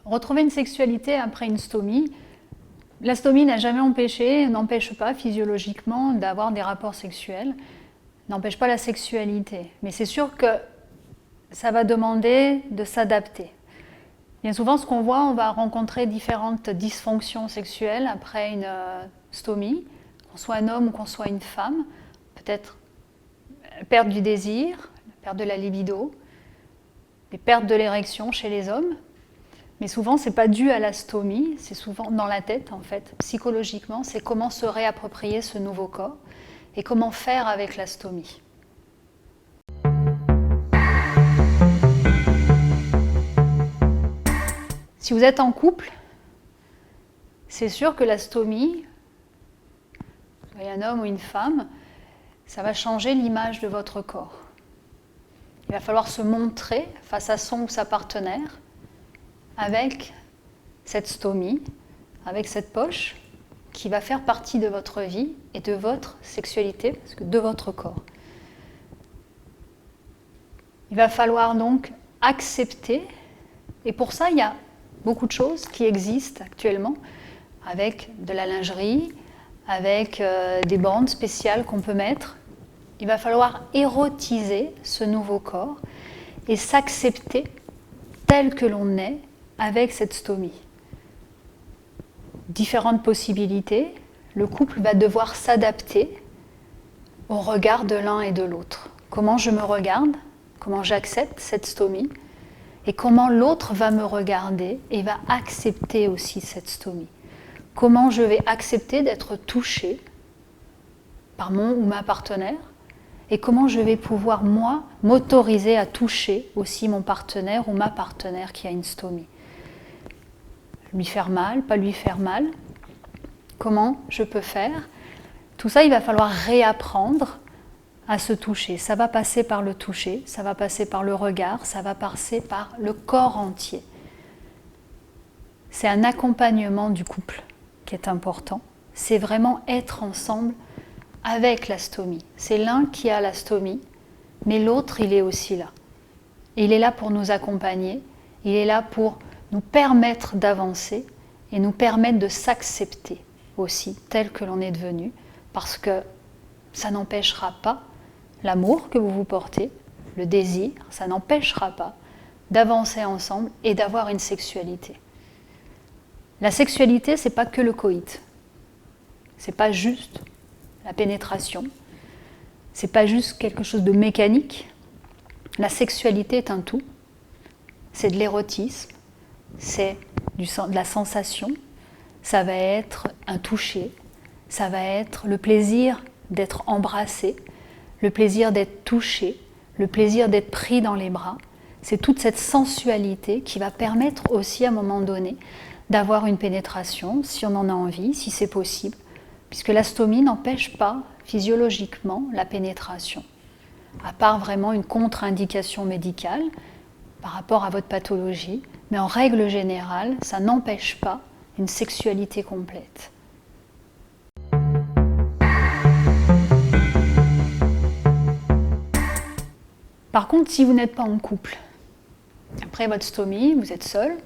Retrouver une sexualité après une stomie. La stomie n'empêche pas physiologiquement d'avoir des rapports sexuels, n'empêche pas la sexualité. Mais c'est sûr que ça va demander de s'adapter. Bien souvent, ce qu'on voit, on va rencontrer différentes dysfonctions sexuelles après une stomie, qu'on soit un homme ou qu'on soit une femme. Peut-être perte du désir, perte de la libido, des pertes de l'érection chez les hommes. Mais souvent, ce n'est pas dû à la stomie, c'est souvent dans la tête, en fait. Psychologiquement, c'est comment se réapproprier ce nouveau corps et comment faire avec la stomie. Si vous êtes en couple, c'est sûr que la stomie, soyez un homme ou une femme, ça va changer l'image de votre corps. Il va falloir se montrer face à son ou sa partenaire avec cette stomie, avec cette poche qui va faire partie de votre vie et de votre sexualité, parce que de votre corps. Il va falloir donc accepter, et pour ça il y a beaucoup de choses qui existent actuellement, avec de la lingerie, avec des bandes spéciales qu'on peut mettre. Il va falloir érotiser ce nouveau corps et s'accepter tel que l'on est avec cette stomie. Différentes possibilités. Le couple va devoir s'adapter au regard de l'un et de l'autre. Comment je me regarde, comment j'accepte cette stomie, et comment l'autre va me regarder et va accepter aussi cette stomie. Comment je vais accepter d'être touchée par mon ou ma partenaire, et comment je vais pouvoir, moi, m'autoriser à toucher aussi mon partenaire ou ma partenaire qui a une stomie. Lui faire mal, pas lui faire mal. Comment je peux faire? Tout ça, il va falloir réapprendre à se toucher. Ça va passer par le toucher, ça va passer par le regard, ça va passer par le corps entier. C'est un accompagnement du couple qui est important. C'est vraiment être ensemble avec la stomie. C'est l'un qui a la stomie, mais l'autre, il est aussi là. Il est là pour nous accompagner, il est là pour nous permettre d'avancer et nous permettre de s'accepter aussi tel que l'on est devenu, parce que ça n'empêchera pas l'amour que vous vous portez, le désir, ça n'empêchera pas d'avancer ensemble et d'avoir une sexualité. La sexualité, c'est pas que le coït. C'est pas juste la pénétration. C'est pas juste quelque chose de mécanique. La sexualité est un tout. C'est de l'érotisme, c'est de la sensation, ça va être un toucher, ça va être le plaisir d'être embrassé, le plaisir d'être touché, le plaisir d'être pris dans les bras. C'est toute cette sensualité qui va permettre aussi à un moment donné d'avoir une pénétration, si on en a envie, si c'est possible, puisque la stomie n'empêche pas physiologiquement la pénétration, à part vraiment une contre-indication médicale par rapport à votre pathologie, mais en règle générale, ça n'empêche pas une sexualité complète. Par contre, si vous n'êtes pas en couple, après votre stomie, vous êtes seul,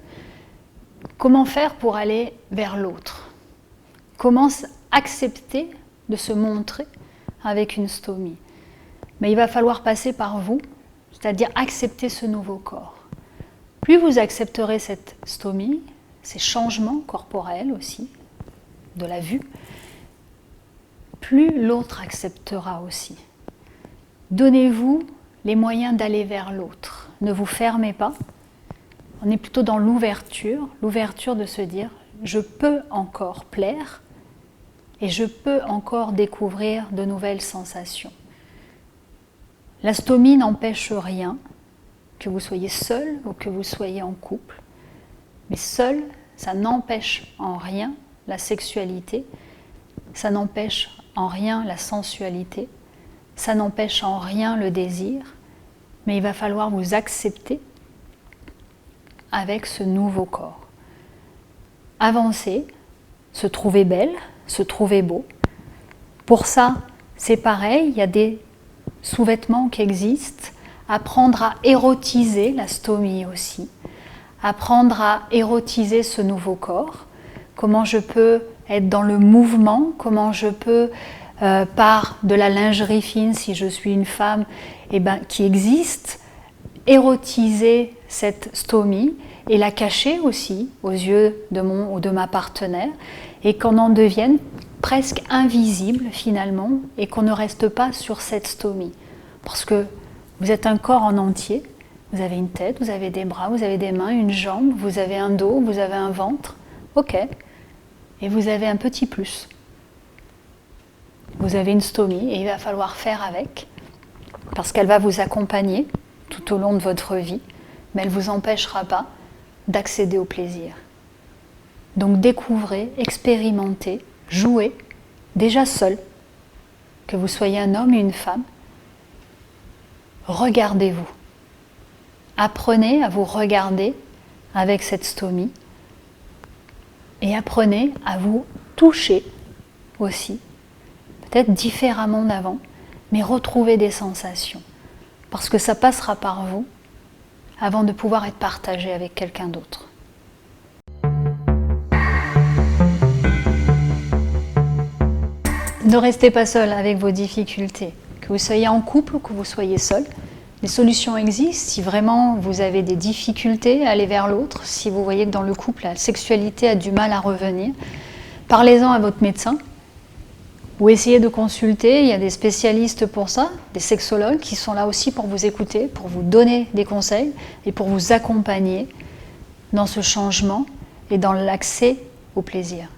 comment faire pour aller vers l'autre? Comment accepter de se montrer avec une stomie? Mais il va falloir passer par vous, c'est-à-dire accepter ce nouveau corps. Plus vous accepterez cette stomie, ces changements corporels aussi, de la vue, plus l'autre acceptera aussi. Donnez-vous les moyens d'aller vers l'autre. Ne vous fermez pas. On est plutôt dans l'ouverture de se dire « je peux encore plaire et je peux encore découvrir de nouvelles sensations ». La stomie n'empêche rien, que vous soyez seul ou que vous soyez en couple. Mais seul, ça n'empêche en rien la sexualité, ça n'empêche en rien la sensualité, ça n'empêche en rien le désir, mais il va falloir vous accepter avec ce nouveau corps. Avancer, se trouver belle, se trouver beau. Pour ça, c'est pareil, il y a des sous-vêtements qui existent, apprendre à érotiser la stomie aussi, apprendre à érotiser ce nouveau corps, comment je peux être dans le mouvement, comment je peux, par de la lingerie fine, si je suis une femme qui existe, érotiser cette stomie et la cacher aussi aux yeux de mon ou de ma partenaire, et qu'on en devienne presque invisible finalement, et qu'on ne reste pas sur cette stomie. Parce que vous êtes un corps en entier, vous avez une tête, vous avez des bras, vous avez des mains, une jambe, vous avez un dos, vous avez un ventre, ok, et vous avez un petit plus. Vous avez une stomie et il va falloir faire avec, parce qu'elle va vous accompagner tout au long de votre vie, mais elle ne vous empêchera pas d'accéder au plaisir. Donc découvrez, expérimentez, jouez, déjà seul, que vous soyez un homme ou une femme, regardez-vous. Apprenez à vous regarder avec cette stomie et apprenez à vous toucher aussi, peut-être différemment d'avant, mais retrouvez des sensations, parce que ça passera par vous avant de pouvoir être partagé avec quelqu'un d'autre. Ne restez pas seul avec vos difficultés, que vous soyez en couple ou que vous soyez seul. Les solutions existent si vraiment vous avez des difficultés à aller vers l'autre, si vous voyez que dans le couple la sexualité a du mal à revenir. Parlez-en à votre médecin ou essayez de consulter, il y a des spécialistes pour ça, des sexologues qui sont là aussi pour vous écouter, pour vous donner des conseils et pour vous accompagner dans ce changement et dans l'accès au plaisir.